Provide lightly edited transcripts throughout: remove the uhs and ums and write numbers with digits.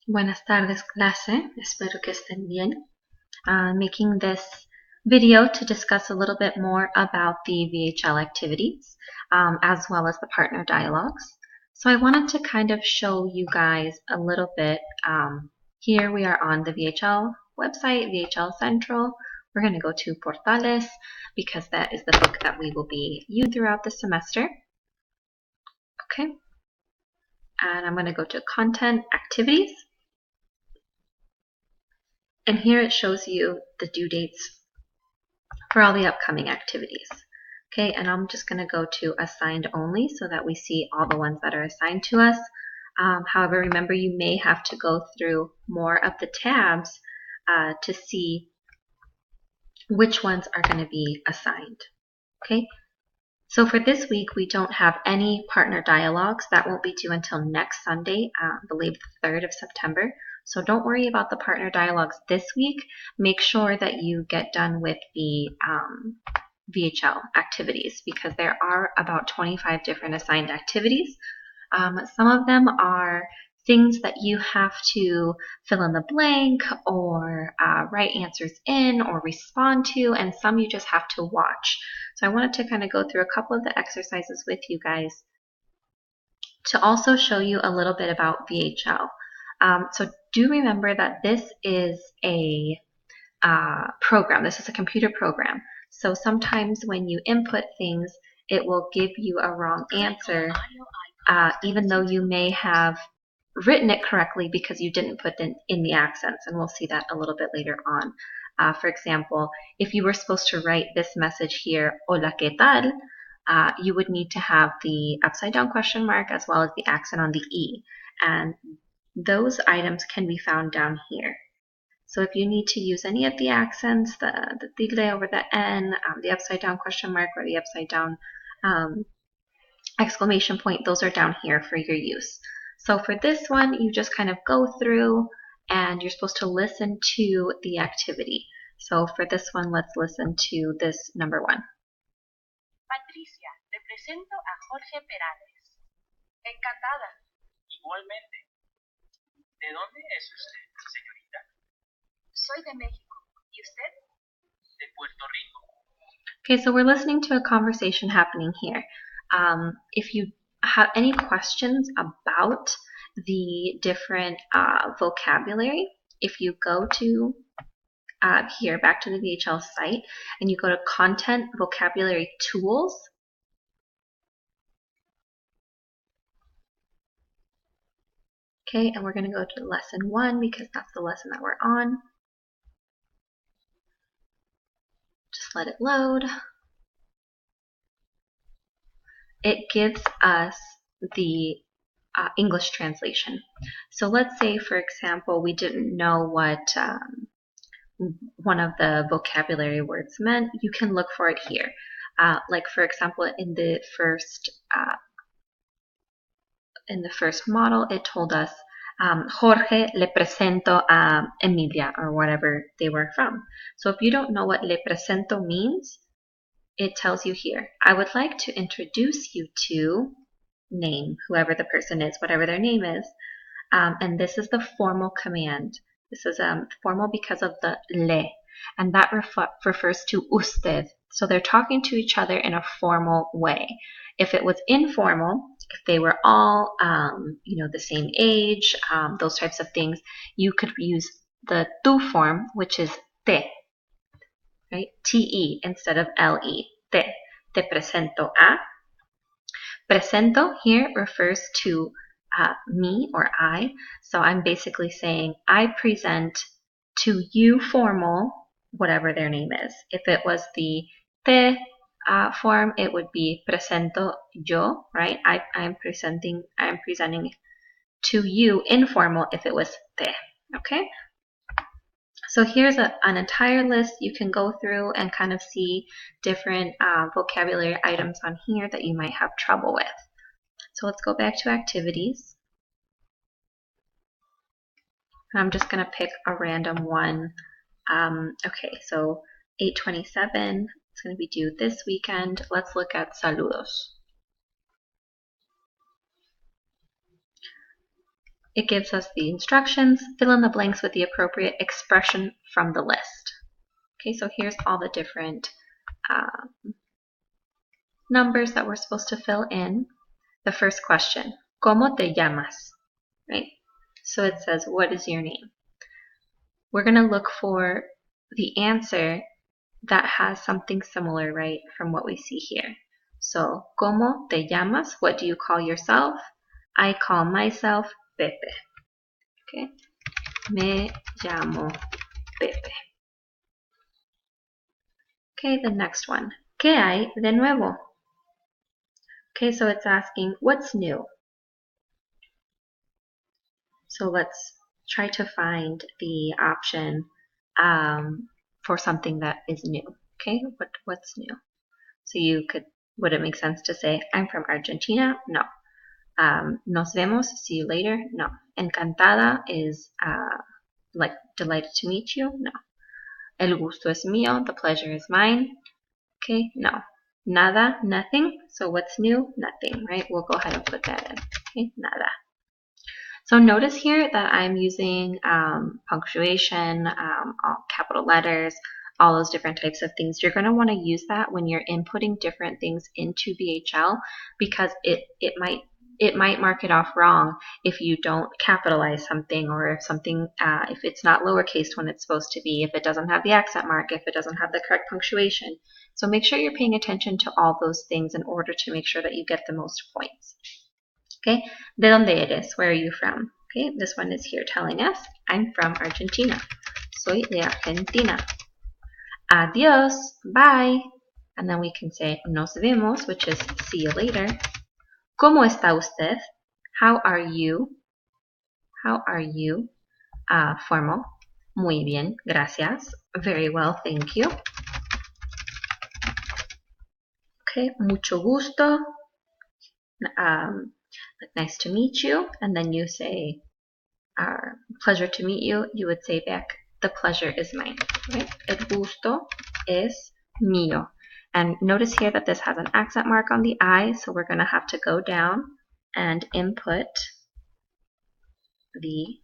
Buenas tardes, clase. Espero que estén bien. Making this video to discuss a little bit more about the VHL activities, as well as the partner dialogues. So I wanted to kind of show you guys a little bit. Here we are on the VHL website, VHL Central. We're going to go to Portales because that is the book that we will be using throughout the semester. Okay. And I'm going to go to Content Activities. And here it shows you the due dates for all the upcoming activities. Okay, and I'm just going to go to Assigned Only so that we see all the ones that are assigned to us. However, remember you may have to go through more of the tabs to see which ones are going to be assigned. Okay, so for this week we don't have any partner dialogues. That won't be due until next Sunday, I believe the 3rd of September. So don't worry about the partner dialogues this week. Make sure that you get done with the VHL activities because there are about 25 different assigned activities. Some of them are things that you have to fill in the blank or write answers in or respond to, and some you just have to watch. So I wanted to kind of go through a couple of the exercises with you guys to also show you a little bit about VHL. So do remember that this is a program. This is a computer program. So sometimes when you input things, it will give you a wrong answer, even though you may have written it correctly because you didn't put in the accents, and we'll see that a little bit later on. For example, if you were supposed to write this message here, hola, ¿qué tal? You would need to have the upside down question mark as well as the accent on the E. And those items can be found down here. So if you need to use any of the accents, the tilde over the N, the upside down question mark, or the upside down exclamation point, those are down here for your use. So for this one, you just kind of go through and you're supposed to listen to the activity. So for this one, let's listen to this number 1. Patricia, te presento a Jorge Perales. Encantada. Igualmente. ¿De dónde es usted, señorita? Soy de México. ¿Y usted? De Puerto Rico. Okay, so we're listening to a conversation happening here. If you have any questions about the different vocabulary, if you go to here, back to the VHL site, and you go to Content Vocabulary Tools, okay, and we're going to go to Lesson 1 because that's the lesson that we're on. Just let it load. It gives us the English translation. So let's say, for example, we didn't know what one of the vocabulary words meant. You can look for it here. Like for example, in the first model, it told us Jorge le presento a Emilia, or whatever they were from. So if you don't know what le presento means, it tells you here, I would like to introduce you to name, whoever the person is, whatever their name is. And this is the formal command. This is formal because of the le, and that refers to usted. So they're talking to each other in a formal way. If it was informal, if they were all the same age, those types of things, you could use the tu form, which is te, right? Te instead of le. Te presento a. Presento here refers to me or I. So I'm basically saying I present to you formal, whatever their name is. If it was the te form, it would be presento yo, right? I'm presenting to you informal if it was te, okay? So here's an entire list. You can go through and kind of see different vocabulary items on here that you might have trouble with. So let's go back to activities. I'm just going to pick a random one. Okay, so 827, it's going to be due this weekend. Let's look at saludos. it gives us the instructions. Fill in the blanks with the appropriate expression from the list. Okay, so here's all the different numbers that we're supposed to fill in. The first question, ¿Cómo te llamas? Right? So it says, what is your name? We're going to look for the answer that has something similar, right, from what we see here. So, ¿Cómo te llamas? What do you call yourself? I call myself Pepe. Okay? Me llamo Pepe. Okay, the next one. ¿Qué hay de nuevo? Okay, so it's asking, what's new? So let's try to find the option for something that is new. Okay, what's new? So would it make sense to say, I'm from Argentina? No. Nos vemos, see you later? No. Encantada is like delighted to meet you? No. El gusto es mío, the pleasure is mine? Okay, no. Nada, nothing. So what's new? Nothing, right? We'll go ahead and put that in. Okay, nada. So notice here that I'm using punctuation, all capital letters, all those different types of things. You're going to want to use that when you're inputting different things into VHL because it might mark it off wrong if you don't capitalize something, or if something if it's not lowercase when it's supposed to be, if it doesn't have the accent mark, if it doesn't have the correct punctuation. So make sure you're paying attention to all those things in order to make sure that you get the most points. Okay, ¿de dónde eres? Where are you from? Okay, this one is here telling us, I'm from Argentina. Soy de Argentina. Adiós, bye. And then we can say nos vemos, which is see you later. ¿Cómo está usted? How are you? How are you? Formal. Muy bien, gracias. Very well, thank you. Okay, mucho gusto. Nice to meet you. And then you say, pleasure to meet you. You would say back, the pleasure is mine. Right? El gusto es mío. And notice here that this has an accent mark on the I, so we're going to have to go down and input the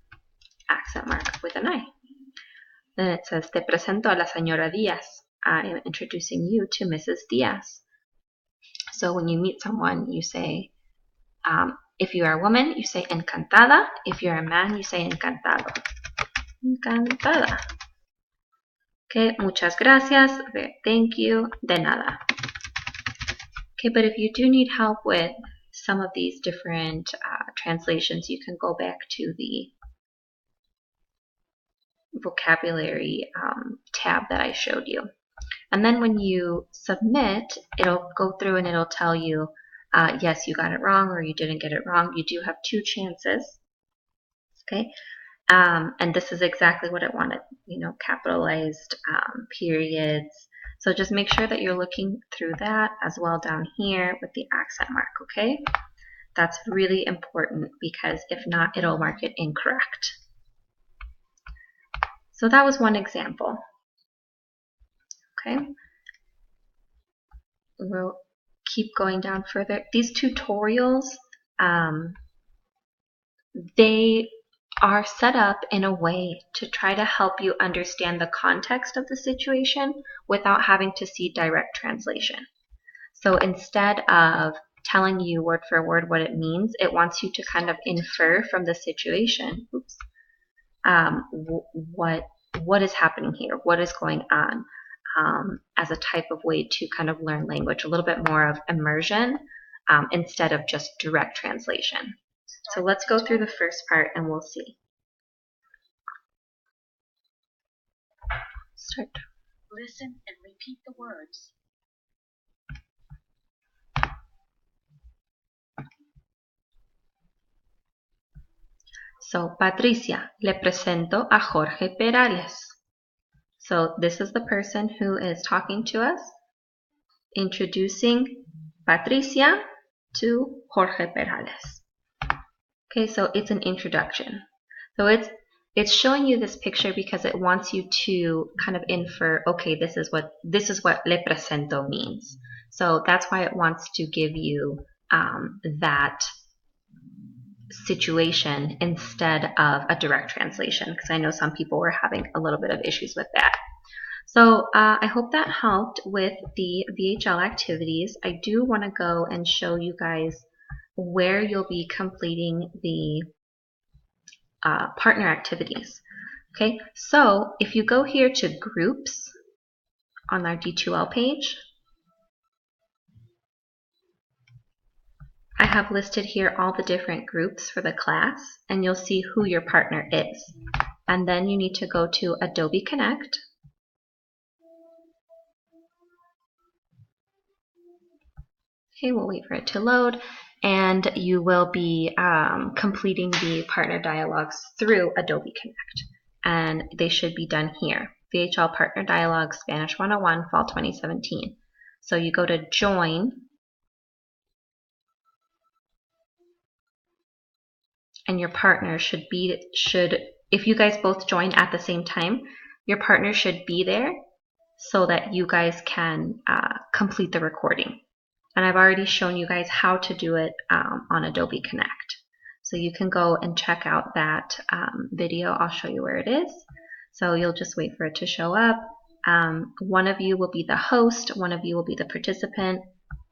accent mark with an I. Then it says, te presento a la señora Díaz. I am introducing you to Mrs. Díaz. So when you meet someone, you say, if you are a woman, you say encantada. If you're a man, you say encantado. Encantada. Okay, muchas gracias. Thank you. De nada. Okay, but if you do need help with some of these different translations, you can go back to the vocabulary tab that I showed you. And then when you submit, it'll go through and it'll tell you, yes, you got it wrong or you didn't get it wrong. You do have 2 chances. Okay, and this is exactly what it wanted, capitalized periods. So just make sure that you're looking through that as well down here with the accent mark, okay? That's really important because if not, it'll mark it incorrect. So that was one example. Okay, we'll keep going down further. These tutorials, they are set up in a way to try to help you understand the context of the situation without having to see direct translation. So instead of telling you word for word what it means, it wants you to kind of infer from the situation, what is happening here, what is going on, as a type of way to kind of learn language, a little bit more of immersion instead of just direct translation. So let's go through the first part and we'll see. Start. Listen and repeat the words. So, Patricia, le presento a Jorge Perales. So this is the person who is talking to us, introducing Patricia to Jorge Perales. Okay, so it's an introduction. So it's showing you this picture because it wants you to kind of infer, okay, this is what le presento means. So that's why it wants to give you that situation instead of a direct translation, because I know some people were having a little bit of issues with that. So I hope that helped with the VHL activities. I do want to go and show you guys where you'll be completing the partner activities. Okay, so if you go here to groups on our D2L page, I have listed here all the different groups for the class, and you'll see who your partner is. And then you need to go to Adobe Connect. Okay, we'll wait for it to load, and you will be completing the partner dialogues through Adobe Connect. And they should be done here. VHL Partner Dialogues, Spanish 101, Fall 2017. So you go to Join, and your partner should, if you guys both join at the same time, your partner should be there so that you guys can complete the recording. And I've already shown you guys how to do it on Adobe Connect. So you can go and check out that video. I'll show you where it is. So you'll just wait for it to show up. One of you will be the host, one of you will be the participant.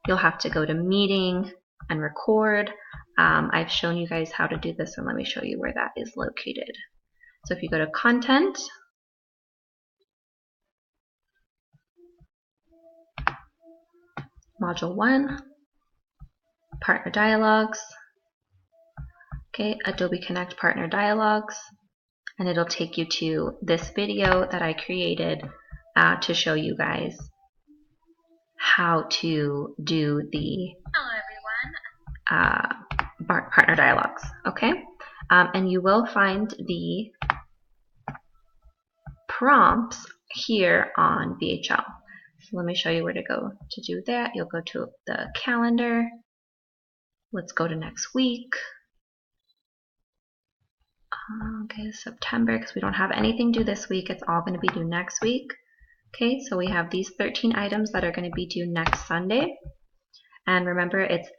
You'll have to go to Meeting and Record. I've shown you guys how to do this, and let me show you where that is located. So if you go to Content, Module 1, Partner Dialogues, okay, Adobe Connect Partner Dialogues, and it'll take you to this video that I created to show you guys how to do the partner dialogues, okay? And you will find the prompts here on VHL. So let me show you where to go to do that. You'll go to the calendar. Let's go to next week. Okay, September, because we don't have anything due this week. It's all going to be due next week. Okay, so we have these 13 items that are going to be due next Sunday. And remember, it's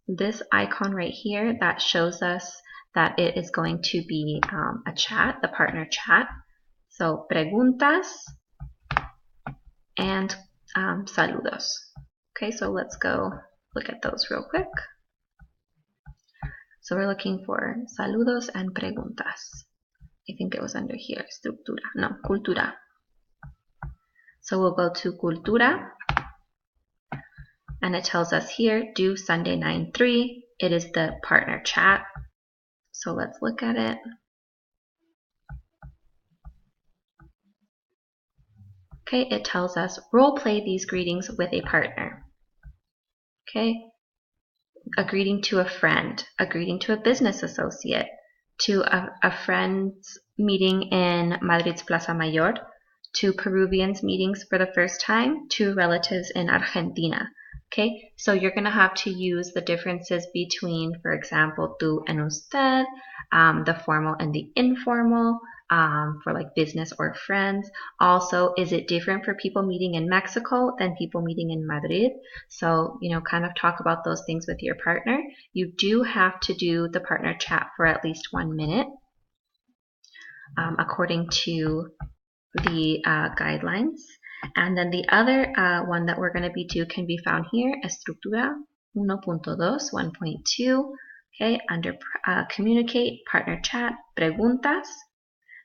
this icon right here that shows us that it is going to be a chat, the partner chat. So preguntas and saludos. Okay, so let's go look at those real quick. So we're looking for saludos and preguntas. I think it was under here, estructura, no, cultura. So we'll go to cultura, and it tells us here, due Sunday 9/3. It is the partner chat. So let's look at it. Okay, it tells us role play these greetings with a partner. Okay, a greeting to a friend, a greeting to a business associate, to a friend's meeting in Madrid's Plaza Mayor, to Peruvians meetings for the first time, to relatives in Argentina. Okay, so you're going to have to use the differences between, for example, tú and usted, the formal and the informal, for like business or friends. Also, is it different for people meeting in Mexico than people meeting in Madrid? So, you know, kind of talk about those things with your partner. You do have to do the partner chat for at least 1 minute, according to the guidelines. And then the other one that we're going to be doing can be found here, Estructura 1.2, 1.2. Okay, under Communicate, Partner Chat, Preguntas.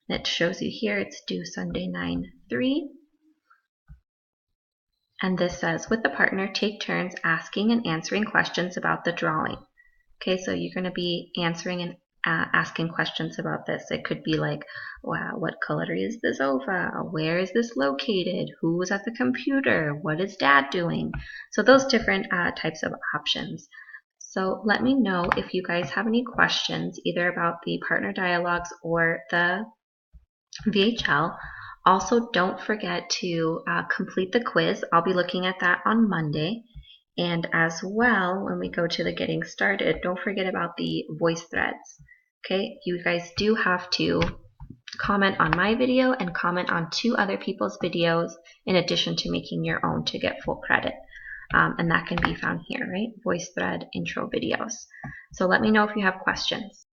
It shows you here it's due Sunday 9/3. And this says, with the partner, take turns asking and answering questions about the drawing. Okay, so you're going to be answering and asking questions about this. It could be like, wow, what color is the sofa? Where is this located? Who was at the computer? What is dad doing? So those different types of options. So let me know if you guys have any questions, either about the partner dialogues or the VHL. Also, don't forget to complete the quiz. I'll be looking at that on Monday. And as well, when we go to the getting started, don't forget about the voice threads. Okay, you guys do have to comment on my video and comment on 2 other people's videos in addition to making your own to get full credit. And that can be found here, right? Voice thread, intro videos. So let me know if you have questions.